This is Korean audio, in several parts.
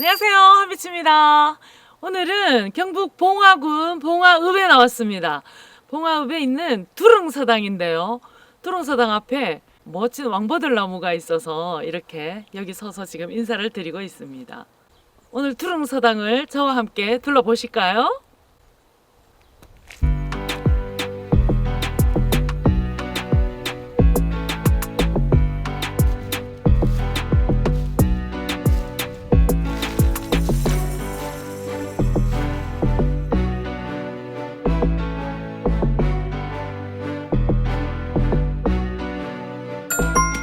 안녕하세요, 한비치입니다. 오늘은 경북 봉화군 봉화읍에 나왔습니다. 봉화읍에 있는 두릉서당인데요. 두릉서당 앞에 멋진 왕버들 나무가 있어서 이렇게 여기 서서 지금 인사를 드리고 있습니다. 오늘 두릉서당을 저와 함께 둘러보실까요?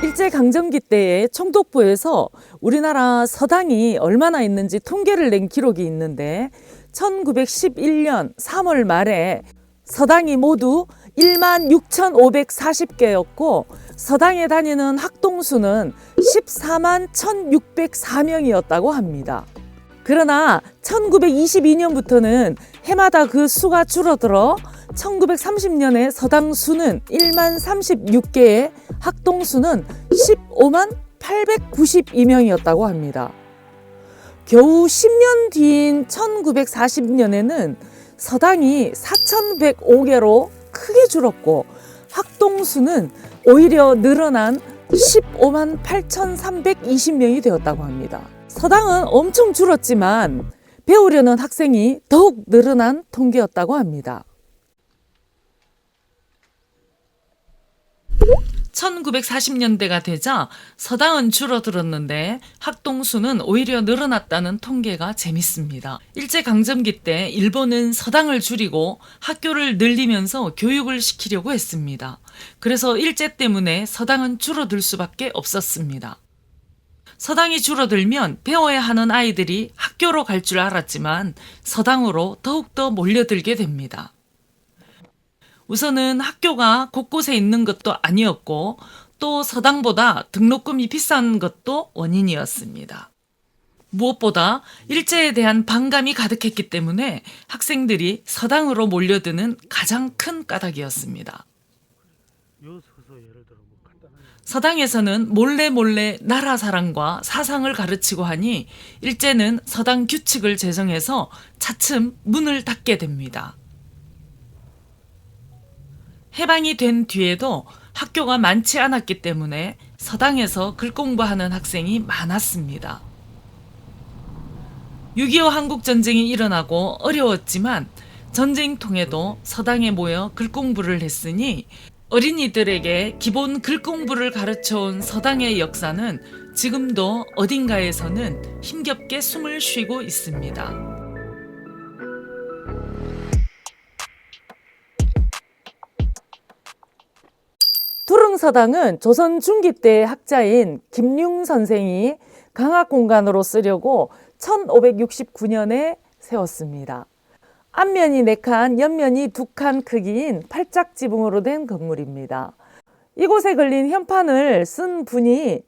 일제강점기 때에 총독부에서 우리나라 서당이 얼마나 있는지 통계를 낸 기록이 있는데 1911년 3월 말에 서당이 모두 16,540개였고 서당에 다니는 학동수는 14만 1,604명이었다고 합니다. 그러나 1922년부터는 해마다 그 수가 줄어들어 1930년에 서당 수는 1만 36개에 학동 수는 15만 892명이었다고 합니다. 겨우 10년 뒤인 1940년에는 서당이 4,105개로 크게 줄었고 학동 수는 오히려 늘어난 15만 8,320명이 되었다고 합니다. 서당은 엄청 줄었지만 배우려는 학생이 더욱 늘어난 통계였다고 합니다. 1940년대가 되자 서당은 줄어들었는데 학동수는 오히려 늘어났다는 통계가 재밌습니다. 일제강점기 때 일본은 서당을 줄이고 학교를 늘리면서 교육을 시키려고 했습니다. 그래서 일제 때문에 서당은 줄어들 수밖에 없었습니다. 서당이 줄어들면 배워야 하는 아이들이 학교로 갈 줄 알았지만 서당으로 더욱더 몰려들게 됩니다. 우선은 학교가 곳곳에 있는 것도 아니었고 또 서당보다 등록금이 비싼 것도 원인이었습니다. 무엇보다 일제에 대한 반감이 가득했기 때문에 학생들이 서당으로 몰려드는 가장 큰 까닭이었습니다. 서당에서는 몰래 나라 사랑과 사상을 가르치고 하니 일제는 서당 규칙을 제정해서 차츰 문을 닫게 됩니다. 해방이 된 뒤에도 학교가 많지 않았기 때문에 서당에서 글 공부하는 학생이 많았습니다. 6.25 한국전쟁이 일어나고 어려웠지만 전쟁통에도 서당에 모여 글 공부를 했으니 어린이들에게 기본 글 공부를 가르쳐온 서당의 역사는 지금도 어딘가에서는 힘겹게 숨을 쉬고 있습니다. 두릉서당은 조선 중기 때 학자인 김융 선생이 강학 공간으로 쓰려고 1569년에 세웠습니다. 앞면이 4칸, 옆면이 2칸 크기인 팔짝 지붕으로 된 건물입니다. 이곳에 걸린 현판을 쓴 분이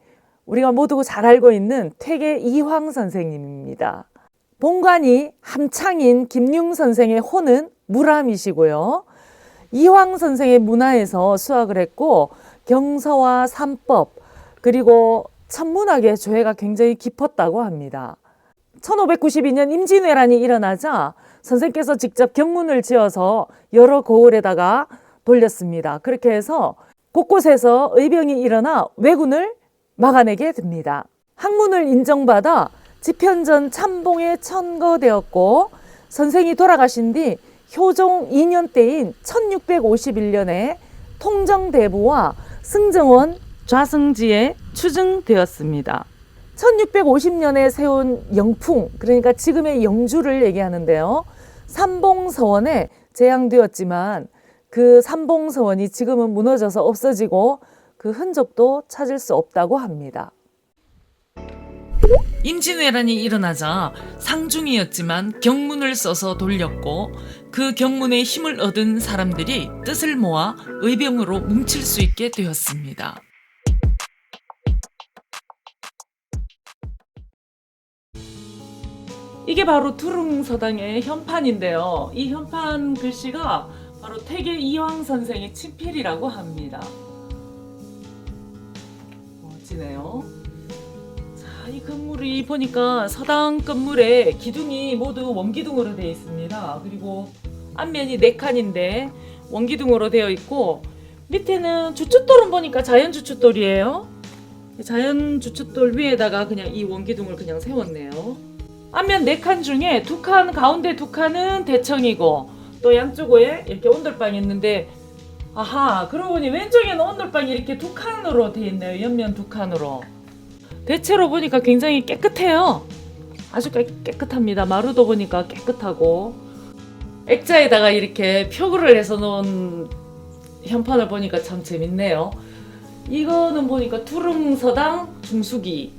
우리가 모두 잘 알고 있는 퇴계 이황 선생님입니다. 본관이 함창인 김융 선생의 호는 무람이시고요. 이황 선생의 문화에서 수학을 했고 경서와 삼법 그리고 천문학의 조예가 굉장히 깊었다고 합니다. 1592년 임진왜란이 일어나자 선생께서 직접 경문을 지어서 여러 고을에다가 돌렸습니다. 그렇게 해서 곳곳에서 의병이 일어나 왜군을 막아내게 됩니다. 학문을 인정받아 집현전 참봉에 천거되었고 선생이 돌아가신 뒤 효종 2년 때인 1651년에 통정대부와 승정원 좌승지에 추증되었습니다. 1650년에 세운 영풍, 그러니까 지금의 영주를 얘기하는데요. 삼봉서원에 제향되었지만 그 삼봉서원이 지금은 무너져서 없어지고 그 흔적도 찾을 수 없다고 합니다. 임진왜란이 일어나자 상중이었지만 경문을 써서 돌렸고 그 경문에 힘을 얻은 사람들이 뜻을 모아 의병으로 뭉칠 수 있게 되었습니다. 이게 바로 두릉서당의 현판인데요. 이 현판 글씨가 바로 퇴계 이황 선생의 친필이라고 합니다. 멋지네요. 자, 이 건물이 보니까 서당 건물에 기둥이 모두 원기둥으로 되어 있습니다. 그리고 앞면이 4칸인데 원기둥으로 되어 있고 밑에는 주춧돌은 보니까 자연 주춧돌이에요. 자연 주춧돌 위에다가 그냥 이 원기둥을 그냥 세웠네요. 앞면 4칸 중에 2칸, 가운데 2칸은 대청이고 또 양쪽에 이렇게 온돌방이 있는데 아하, 그러고 보니 왼쪽에는 온돌방이 이렇게 2칸으로 되어 있네요. 옆면 2칸으로. 대체로 보니까 굉장히 깨끗해요. 아주 깨끗합니다. 마루도 보니까 깨끗하고 액자에다가 이렇게 표구를 해서 놓은 현판을 보니까 참 재밌네요. 이거는 보니까 두릉서당 중수기.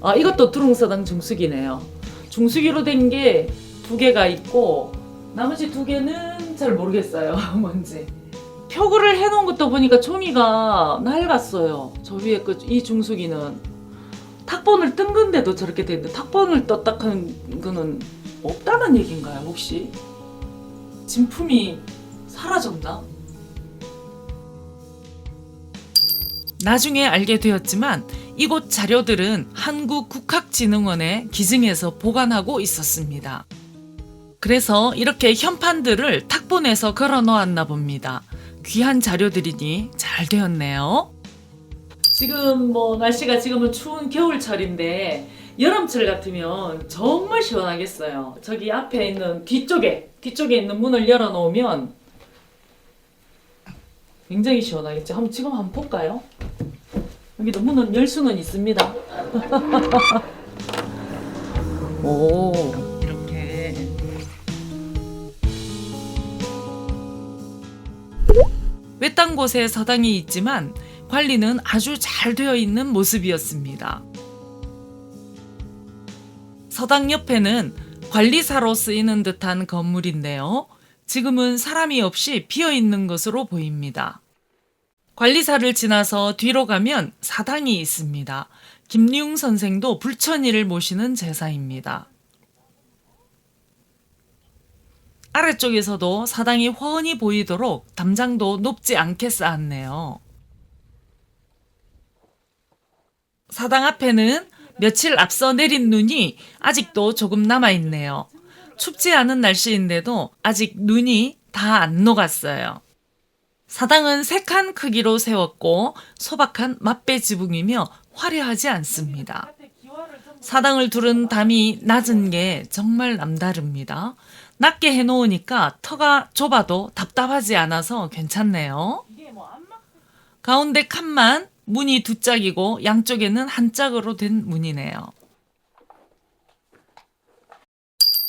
아, 이것도 두릉서당 중수기네요. 중수기로 된 게 2개가 있고 나머지 2개는 잘 모르겠어요. 뭔지. 표구를 해놓은 것도 보니까 종이가 낡았어요. 저 위에 이 중수기는 탁본을 뜬 건데도 저렇게 돼 있는데 탁본을 떴다 하는 거는 없다는 얘기인가요? 혹시 진품이 사라졌나? 나중에 알게 되었지만 이곳 자료들은 한국국학진흥원에 기증해서 보관하고 있었습니다. 그래서 이렇게 현판들을 탁본에서 걸어 놓았나 봅니다. 귀한 자료들이니 잘 되었네요. 지금 뭐 날씨가 지금은 추운 겨울철인데 여름철 같으면 정말 시원하겠어요. 저기 앞에 있는 뒤쪽에 있는 문을 열어 놓으면 굉장히 시원하겠죠. 지금 한번 볼까요? 여기도 문은 열 수는 있습니다. 오, 이렇게. 외딴 곳에 서당이 있지만 관리는 아주 잘 되어 있는 모습이었습니다. 서당 옆에는 관리사로 쓰이는 듯한 건물인데요. 지금은 사람이 없이 비어 있는 것으로 보입니다. 관리사를 지나서 뒤로 가면 사당이 있습니다. 김리웅 선생도 불천이를 모시는 제사입니다. 아래쪽에서도 사당이 훤히 보이도록 담장도 높지 않게 쌓았네요. 사당 앞에는 며칠 앞서 내린 눈이 아직도 조금 남아있네요. 춥지 않은 날씨인데도 아직 눈이 다 안 녹았어요. 사당은 3칸 크기로 세웠고 소박한 맞배 지붕이며 화려하지 않습니다. 사당을 두른 담이 낮은 게 정말 남다릅니다. 낮게 해놓으니까 터가 좁아도 답답하지 않아서 괜찮네요. 가운데 칸만 문이 2짝이고 양쪽에는 한 짝으로 된 문이네요.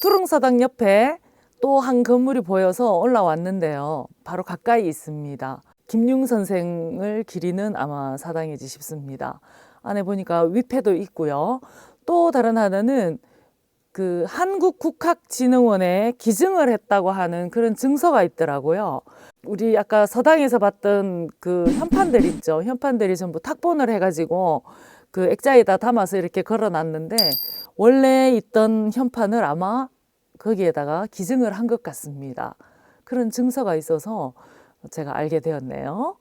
두릉서당 옆에 또 한 건물이 보여서 올라왔는데요. 바로 가까이 있습니다. 김융 선생을 기리는 아마 사당이지 싶습니다. 안에 보니까 위패도 있고요. 또 다른 하나는 그 한국국학진흥원에 기증을 했다고 하는 그런 증서가 있더라고요. 우리 아까 서당에서 봤던 그 현판들 있죠. 현판들이 전부 탁본을 해가지고 그 액자에다 담아서 이렇게 걸어놨는데 원래 있던 현판을 아마 거기에다가 기증을 한 것 같습니다. 그런 증서가 있어서 제가 알게 되었네요.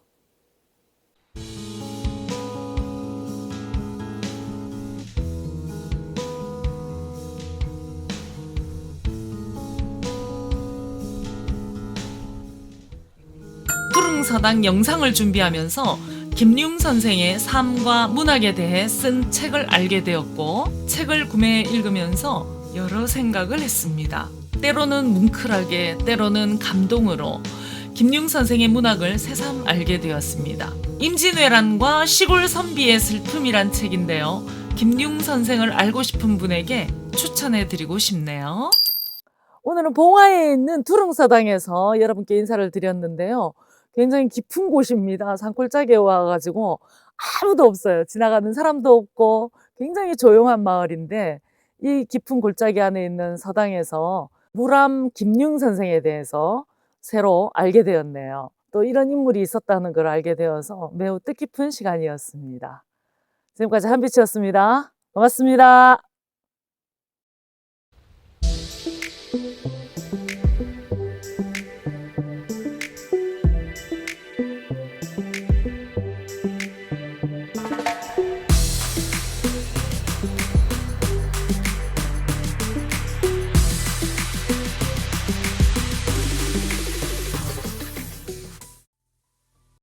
두릉서당 영상을 준비하면서 김융 선생의 삶과 문학에 대해 쓴 책을 알게 되었고 책을 구매해 읽으면서 여러 생각을 했습니다. 때로는 뭉클하게 때로는 감동으로 김융 선생의 문학을 새삼 알게 되었습니다. 임진왜란과 시골 선비의 슬픔이란 책인데요. 김융 선생을 알고 싶은 분에게 추천해 드리고 싶네요. 오늘은 봉화에 있는 두릉서당에서 여러분께 인사를 드렸는데요. 굉장히 깊은 곳입니다. 산골짜기에 와가지고 아무도 없어요. 지나가는 사람도 없고 굉장히 조용한 마을인데 이 깊은 골짜기 안에 있는 서당에서 무람 김융 선생에 대해서 새로 알게 되었네요. 또 이런 인물이 있었다는 걸 알게 되어서 매우 뜻깊은 시간이었습니다. 지금까지 한빛이었습니다. 고맙습니다.